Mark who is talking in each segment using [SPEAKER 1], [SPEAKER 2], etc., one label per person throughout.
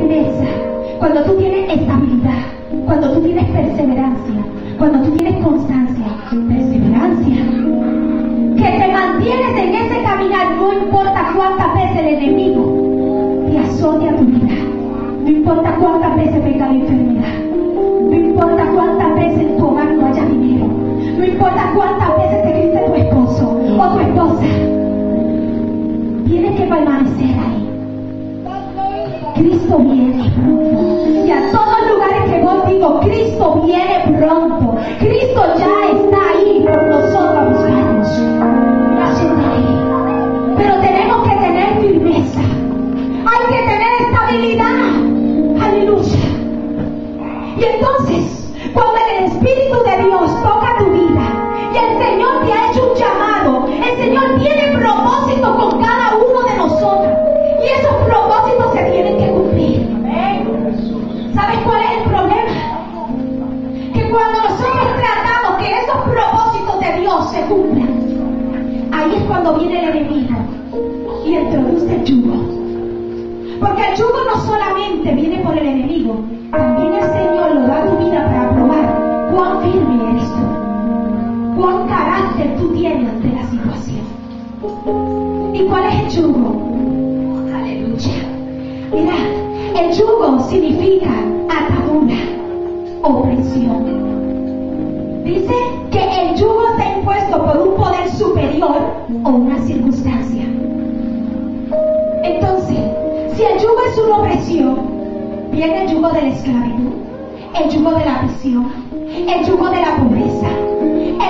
[SPEAKER 1] firmeza, cuando tú tienes estabilidad, cuando tú tienes perseverancia, cuando tú tienes constancia, perseverancia, que te mantienes en ese caminar, no importa cuántas veces el enemigo te azote a tu vida, no importa cuántas veces venga la enfermedad, no importa cuántas veces en tu hogar no haya dinero, no importa cuántas veces te grite tu esposo o tu esposa, tienes que permanecer ahí. Cristo viene pronto. Y a todos los lugares que voy digo, Cristo viene pronto. Cristo ya está ahí por nosotros a buscarnos. Pero tenemos que tener firmeza. Hay que tener estabilidad. Aleluya. Y entonces, cuando el Espíritu de Dios toca tu vida y el Señor te ha hecho un llamado, el Señor tiene propósito con cada uno de nosotros. Y esos propósitos se tienen que cumplir. ¿Sabes cuál es el problema? Que cuando nosotros tratamos que esos propósitos de Dios se cumplan, ahí es cuando viene el enemigo y introduce el yugo. Porque el yugo no solamente viene por el enemigo, también el Señor lo da a tu vida para probar cuán firme eres tú, cuán carácter tú tienes ante la situación. ¿Y cuál es el yugo? Mira, el yugo significa atadura, opresión. Dice que el yugo está impuesto por un poder superior o una circunstancia. Entonces, si el yugo es una opresión, viene el yugo de la esclavitud, el yugo de la prisión, el yugo de la pobreza,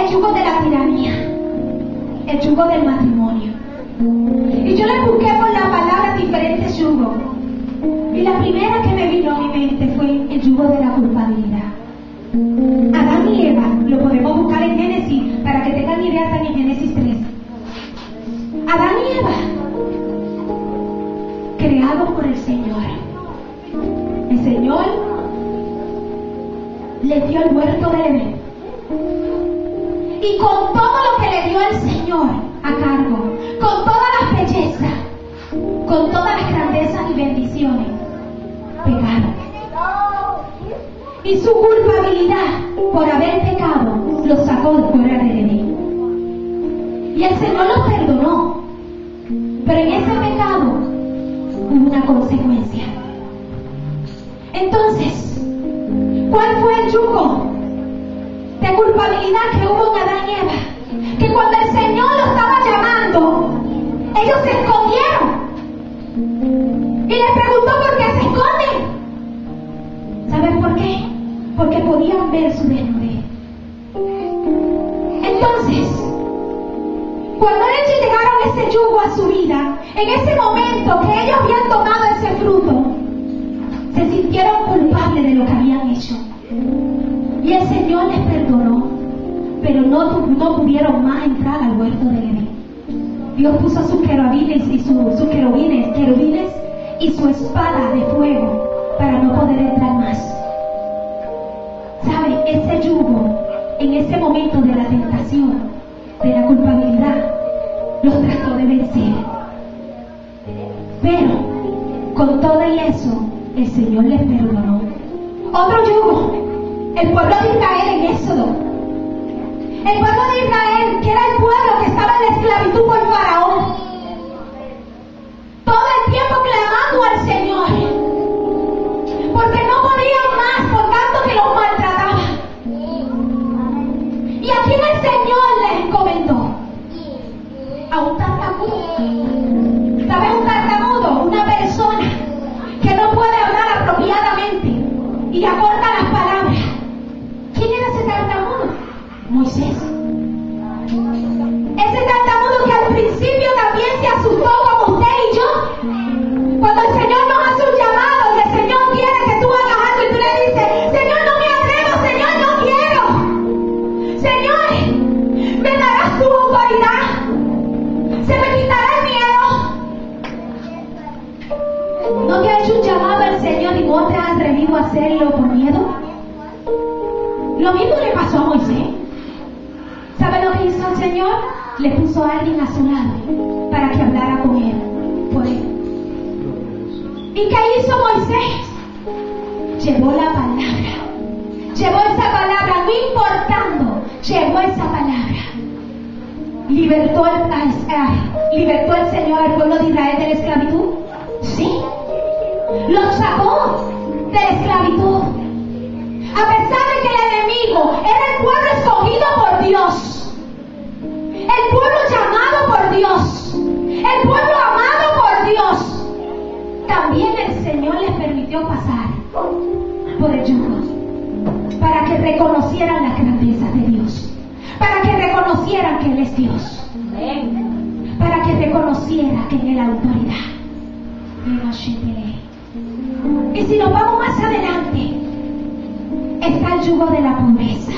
[SPEAKER 1] el yugo de la tiranía, el yugo del matrimonio. Y yo le busqué por la palabra diferentes yugos. Y la primera que me vino a mi mente fue el yugo de la culpabilidad. Adán y Eva, lo podemos buscar en Génesis, para que tengan idea, están en Génesis 3. Adán y Eva, creados por el Señor. El Señor les dio el huerto del Edén. Y con todo lo que le dio el Señor a cargo, con todas las bellezas, con todas las grandezas y bendiciones, pecaron. Y su culpabilidad por haber pecado los sacó de fuera del Edén. Y el Señor los perdonó. Pero en ese pecado hubo una consecuencia. Entonces, ¿cuál fue el yugo de culpabilidad que hubo en Adán y Eva? Que cuando el Señor los estaba llamando, ellos se escondieron. Y les preguntó por qué se esconden. ¿Saben por qué? Porque podían ver su desnudez. Entonces, cuando ellos llegaron ese yugo a su vida, en ese momento que ellos habían tomado ese fruto, se sintieron culpables de lo que habían hecho. Y el Señor les perdonó, pero no pudieron más entrar al huerto de Edén. Dios puso sus querubines y su espada de fuego para no poder entrar más. ¿Sabe? Ese yugo, en ese momento de la tentación, de la culpabilidad, los trató de vencer. Pero, con todo y eso, el Señor les perdonó. Otro yugo, el pueblo de Israel en Éxodo. El pueblo de Israel, que era el pueblo que estaba en la esclavitud por Faraón, todo el tiempo clamando al Señor, porque no podían más por tanto que los maltrataba. Y aquí el Señor les encomendó a un tartamudo. ¿Sabes un tartamudo? Una persona que no puede hablar apropiadamente y acorta las palabras. ¿Quién era ese tartamudo? Moisés. Ese tartamudo que al principio también se asustó como usted y yo. Cuando el Señor nos hace un llamado y el Señor quiere que tú hagas algo y tú le dices, Señor, no me atrevo, Señor, no quiero. Señor, me darás tu autoridad. Se me quitará el miedo. ¿No te ha hecho un llamado al Señor y no te has atrevido a hacerlo por miedo? Lo mismo le pasó a Moisés. ¿Sabe lo que hizo el Señor? Le puso a alguien a su lado para que hablara con él, por él. ¿Y qué hizo Moisés? llevó la palabra. Llevó esa palabra, no importando, llevó esa palabra. ¿Libertó el Señor al pueblo de Israel de la esclavitud? Sí. Los sacó de la esclavitud. A pesar de que el enemigo era el pueblo escogido por Dios, el pueblo llamado por Dios, el pueblo amado por Dios, también el Señor les permitió pasar por el yugo para que reconocieran la grandeza de Dios, para que reconocieran que Él es Dios, para que reconociera que en Él la autoridad. Y si nos vamos más adelante, está el yugo de la pobreza,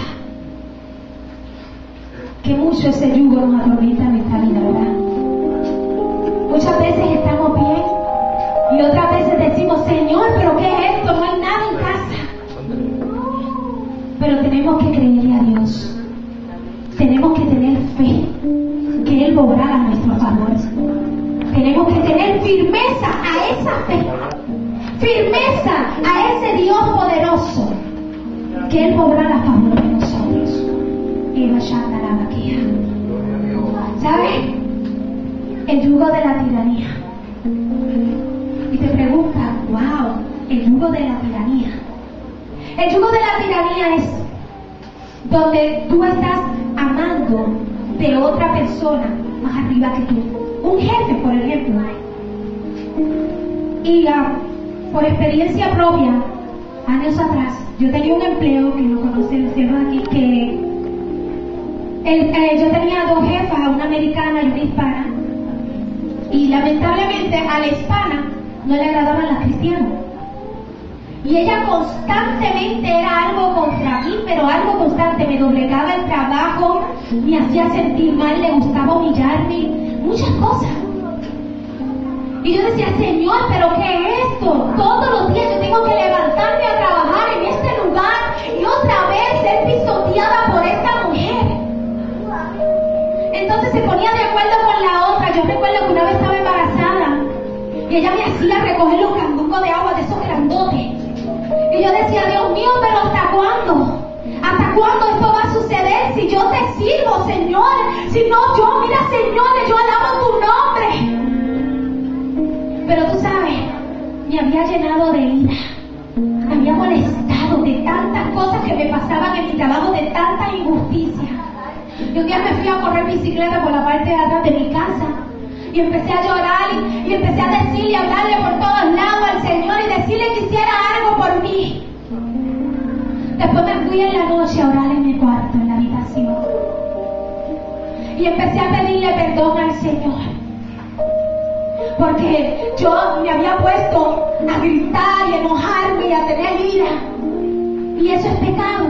[SPEAKER 1] que mucho ese yugo nos atormenta en nuestra vida, ¿verdad? Muchas veces estamos bien y otras veces decimos, Señor, ¿pero qué es esto? No hay nada en casa. Pero tenemos que creerle a Dios. Tenemos que tener fe que Él obrará a nuestro favor. Tenemos que tener firmeza a esa fe, firmeza a ese Dios poderoso, que Él obrará a favor de nosotros. ¿Sabe? El yugo de la tiranía. Y te preguntas, wow, el yugo de la tiranía. El yugo de la tiranía es donde tú estás amando de otra persona más arriba que tú. Un jefe, por ejemplo. Y por experiencia propia, años atrás, yo tenía un empleo que lo conocen los cierros aquí, que yo tenía dos jefas, una americana y una hispana. Y lamentablemente a la hispana no le agradaban las cristianas. Y ella constantemente era algo contra mí, pero algo constante. Me doblegaba el trabajo, me hacía sentir mal, le gustaba humillarme, muchas cosas. Y yo decía, Señor, ¿pero qué es esto? Todos los días yo tengo que levantarme a trabajar en este lugar y otra vez ser pisoteada por esta mujer. Entonces se ponía de acuerdo con la otra. Yo recuerdo que una vez estaba embarazada y ella me hacía recoger los canducos de agua de esos grandotes. Y yo decía, Dios mío, pero ¿hasta cuándo? ¿Hasta cuándo esto va a suceder? Si yo te sirvo, Señor. Si no, yo, mira, Señor, yo alabo tu nombre. Pero tú sabes, me había llenado de ira. Me había molestado de tantas cosas que me pasaban en mi trabajo, de tanta injusticia. Y un día me fui a correr bicicleta por la parte de atrás de mi casa. Y empecé a llorar y empecé a decirle y hablarle por todos lados al Señor y decirle que hiciera algo por mí. Después me fui en la noche a orar en mi cuarto, en la habitación. Y empecé a pedirle perdón al Señor. Porque yo me había puesto a gritar y a enojarme y a tener ira. Y eso es pecado.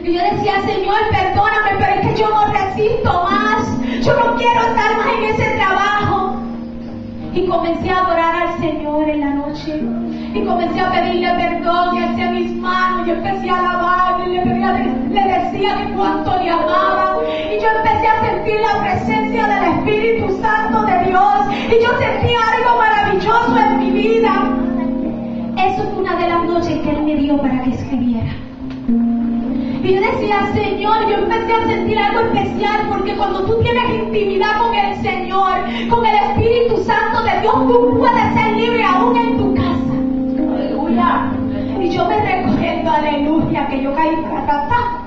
[SPEAKER 1] Y yo decía, Señor, perdóname, pero es que yo no resisto más. Yo no quiero estar más en ese trabajo. Y comencé a adorar al Señor en la noche. Y comencé a pedirle perdón y hacía mis manos. Y empecé a alabarle y le decía que cuánto le amaba. Y yo empecé a sentir la presencia del Espíritu Santo de Dios. Y yo sentí algo maravilloso en mi vida. Eso fue una de las noches que Él me dio para que escribiera. Y yo decía, Señor, yo empecé a sentir algo especial, porque cuando tú tienes intimidad con el Señor, con el Espíritu Santo de Dios, tú puedes ser libre aún en tu casa. Aleluya. Y yo me recuerdo, aleluya, que yo caí ratata.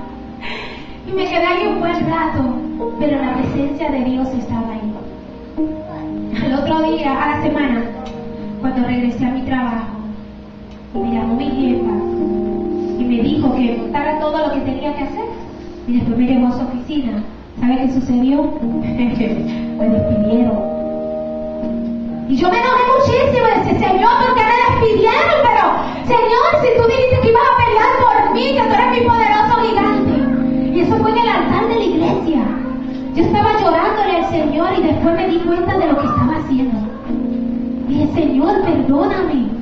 [SPEAKER 1] Y me quedé ahí un buen rato, pero la presencia de Dios estaba ahí. Al otro día, a la semana, cuando regresé a mi trabajo, me llamó mi jefa y me dijo que montara todo lo que tenía que hacer. Y después me llevó a su oficina. ¿Sabe qué sucedió? Me despidieron. Y yo me enojé muchísimo. Decía, Señor, ¿por qué me despidieron? Pero, Señor, si tú dijiste que ibas a pelear por mí, que tú eres mi poderoso gigante. Y eso fue en el altar de la iglesia. Yo estaba llorándole al Señor y después me di cuenta de lo que estaba haciendo. Y dije, Señor, perdóname.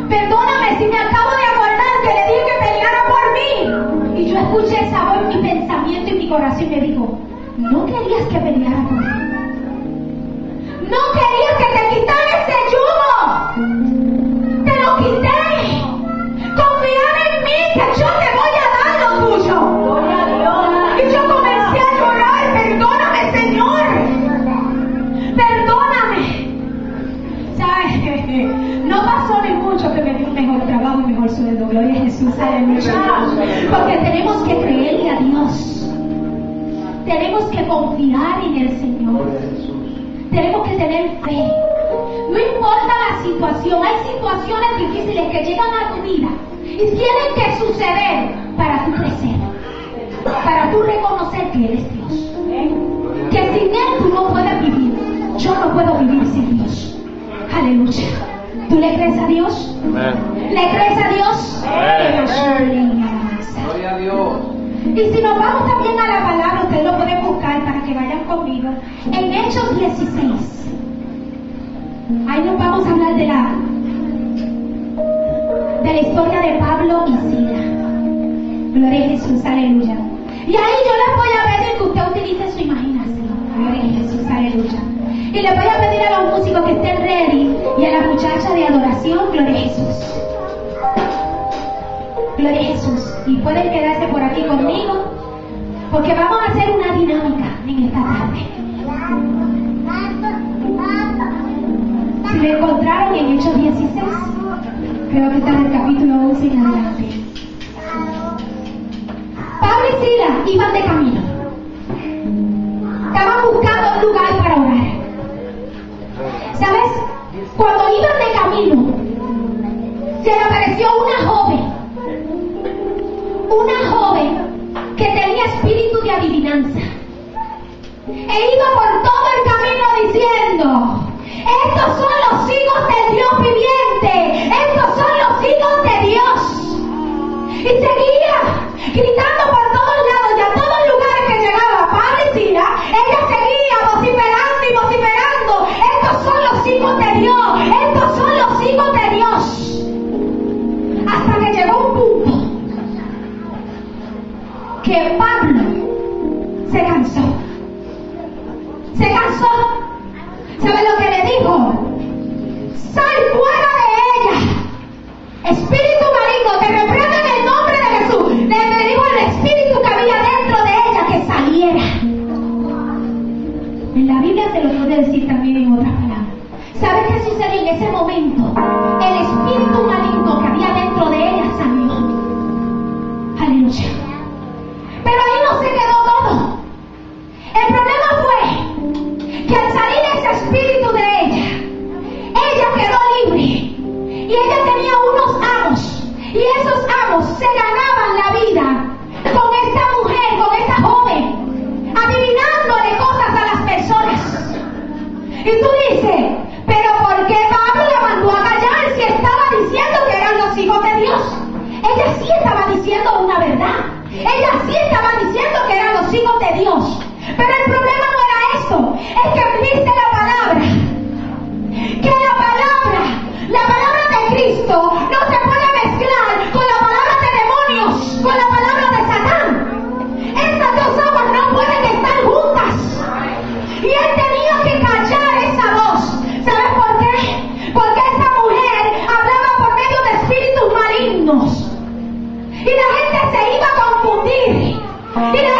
[SPEAKER 1] Perdóname si me acabo de acordar que le dije que peleara por mí. Y yo escuché esa voz en mi pensamiento y mi corazón y me dijo, no querías que peleara por mí. No querías que te quitara ese yugo. Te lo quité. Con mi mucho que me dio un mejor trabajo y mejor sueldo. Gloria a Jesús, aleluya. Porque tenemos que creerle a Dios. Tenemos que confiar en el Señor. Tenemos que tener fe. No importa la situación, hay situaciones difíciles que llegan a tu vida y tienen que suceder para tu crecer, para tú reconocer que eres Dios. Que sin Él tú no puedes vivir. Yo no puedo vivir sin Dios. Aleluya. ¿Tú le crees a Dios?
[SPEAKER 2] Amén.
[SPEAKER 1] ¿Le crees a Dios?
[SPEAKER 2] Gloria a Dios.
[SPEAKER 1] Y si nos vamos también a la palabra, ustedes lo pueden buscar para que vayan conmigo. En Hechos 16. Ahí nos vamos a hablar de la historia de Pablo y Sila. Gloria a Jesús, aleluya. Y ahí yo les voy a pedir que usted utilice su imaginación. Gloria a Jesús, aleluya. Y les voy a pedir a los músicos que estén ready y a la muchacha de adoración, gloria a Jesús. Gloria a Jesús. Y pueden quedarse por aquí conmigo, porque vamos a hacer una dinámica en esta tarde. Si lo encontraron en Hechos 16, creo que está en el capítulo 11 en adelante. Pablo y Sila iban de camino. Estaban buscando un lugar para orar. ¿Sabes? Cuando iban de camino, se le apareció una joven que tenía espíritu de adivinanza. E iba por todo el camino diciendo: estos son los hijos del Dios viviente, estos son los hijos de Dios. Y seguía gritando por todos lados y a todos lugares que llegaba Pablo y Sila, ella seguía vociferando y vociferando: estos son los hijos de Dios, estos son los hijos de Dios. Hasta que llegó un punto que Pablo se cansó. Se cansó. ¿Sabe lo que le dijo? ¡Sal fuera de ella! Espíritu maligno, te reprendo en el nombre de Jesús. Le dijo al espíritu que había dentro de ella que saliera. En la Biblia se lo puede decir también en otras palabras. ¿Sabe qué sucedió en ese momento? El espíritu maligno que había dentro de ella salió. Aleluya. Pero ahí no se quedó todo. El problema fue que al salir ese espíritu de ella quedó libre. Y ella tenía unos amos. Y esos amos se ganaban la vida con esta mujer, con esta joven, adivinándole cosas a las personas. Y tú dices: ¿pero por qué Pablo la mandó a callar si estaba diciendo que eran los hijos de Dios? Ella sí estaba diciendo una verdad. Ella sí estaba diciendo que eran los hijos de Dios. Pero el problema no era eso. Es que dice la palabra que la palabra de Cristo no se puede mezclar con la palabra de demonios, con la palabra de Satán. Estas dos aguas no pueden estar juntas. Y él tenía que callar esa voz. ¿Sabes por qué? Porque esa mujer hablaba por medio de espíritus malignos. Y la gente se iba a confundir. Y la